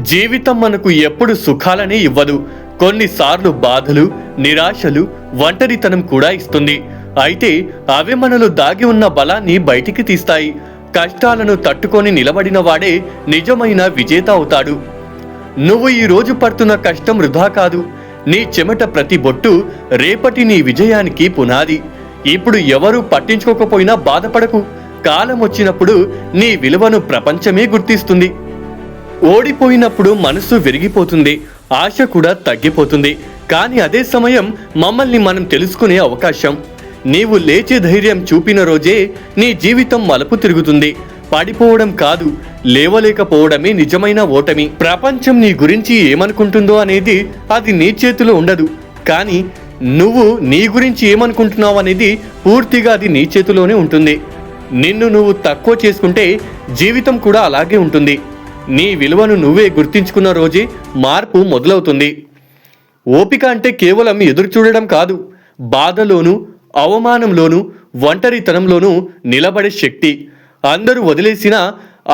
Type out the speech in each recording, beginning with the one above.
జీవితం మనకు ఎప్పుడు సుఖాలనే ఇవ్వదు. కొన్నిసార్లు బాధలు, నిరాశలు, ఒంటరితనం కూడా ఇస్తుంది. అయితే అవే మనలో దాగి ఉన్న బలాన్ని బయటికి తీస్తాయి. కష్టాలను తట్టుకొని నిలబడిన వాడే నిజమైన విజేత అవుతాడు. నువ్వు ఈ రోజు పడుతున్న కష్టం వృధా కాదు. నీ చెమట ప్రతి బొట్టు రేపటి నీ విజయానికి పునాది. ఇప్పుడు ఎవరూ పట్టించుకోకపోయినా బాధపడకు. కాలం వచ్చినప్పుడు నీ విలువను ప్రపంచమే గుర్తిస్తుంది. ఓడిపోయినప్పుడు మనసు విరిగిపోతుంది, ఆశ కూడా తగ్గిపోతుంది. కానీ అదే సమయం మమ్మల్ని మనం తెలుసుకునే అవకాశం. నీవు లేచే ధైర్యం చూపిన రోజే నీ జీవితం మలుపు తిరుగుతుంది. పడిపోవడం కాదు, లేవలేకపోవడమే నిజమైన ఓటమి. ప్రపంచం నీ గురించి ఏమనుకుంటుందో అనేది అది నీ చేతిలో ఉండదు. కానీ నువ్వు నీ గురించి ఏమనుకుంటున్నావు అనేది పూర్తిగా అది నీ చేతిలోనే ఉంటుంది. నిన్ను నువ్వు తక్కువ చేసుకుంటే జీవితం కూడా అలాగే ఉంటుంది. నీ విలువను నువ్వే గుర్తించుకున్న రోజే మార్పు మొదలవుతుంది. ఓపిక అంటే కేవలం ఎదురు చూడడం కాదు, బాధలోనూ, అవమానంలోనూ, ఒంటరితనంలోనూ నిలబడే శక్తి. అందరూ వదిలేసిన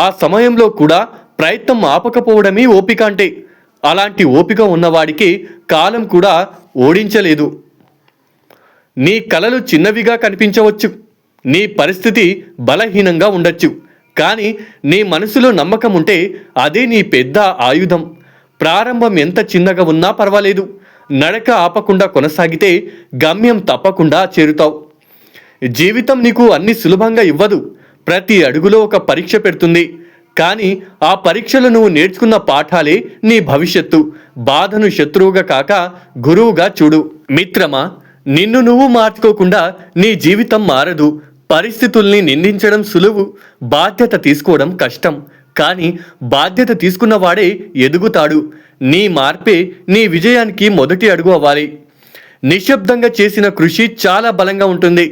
ఆ సమయంలో కూడా ప్రయత్నం ఆపకపోవడమే ఓపిక అంటే. అలాంటి ఓపిక ఉన్నవాడికి కాలం కూడా ఓడించలేదు. నీ కలలు చిన్నవిగా కనిపించవచ్చు, నీ పరిస్థితి బలహీనంగా ఉండొచ్చు. కానీ నీ మనసులో నమ్మకం ఉంటే అదే నీ పెద్ద ఆయుధం. ప్రారంభం ఎంత చిన్నగా ఉన్నా పర్వాలేదు. నడక ఆపకుండా కొనసాగితే గమ్యం తప్పకుండా చేరుతావు. జీవితం నీకు అన్ని సులభంగా ఇవ్వదు. ప్రతి అడుగులో ఒక పరీక్ష పెడుతుంది. కానీ ఆ పరీక్షలో నువ్వు నేర్చుకున్న పాఠాలే నీ భవిష్యత్తు. బాధను శత్రువుగా కాక గురువుగా చూడు. మిత్రమా, నిన్ను నువ్వు మార్చుకోకుండా నీ జీవితం మారదు. పరిస్థితుల్ని నిందించడం సులువు, బాధ్యత తీసుకోవడం కష్టం. కానీ బాధ్యత తీసుకున్నవాడే ఎదుగుతాడు. నీ మార్పే నీ విజయానికి మొదటి అడుగు అవ్వాలి. నిశ్శబ్దంగా చేసిన కృషి చాలా బలంగా ఉంటుంది.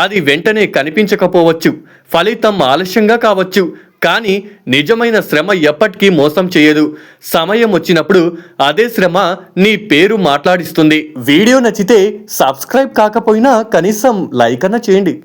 అది వెంటనే కనిపించకపోవచ్చు, ఫలితం ఆలస్యంగా కావచ్చు. కానీ నిజమైన శ్రమ ఎప్పటికీ మోసం చేయదు. సమయం వచ్చినప్పుడు అదే శ్రమ నీ పేరు మాట్లాడిస్తుంది. వీడియో నచ్చితే సబ్స్క్రైబ్ కాకపోయినా కనీసం లైక్ అన్న చేయండి.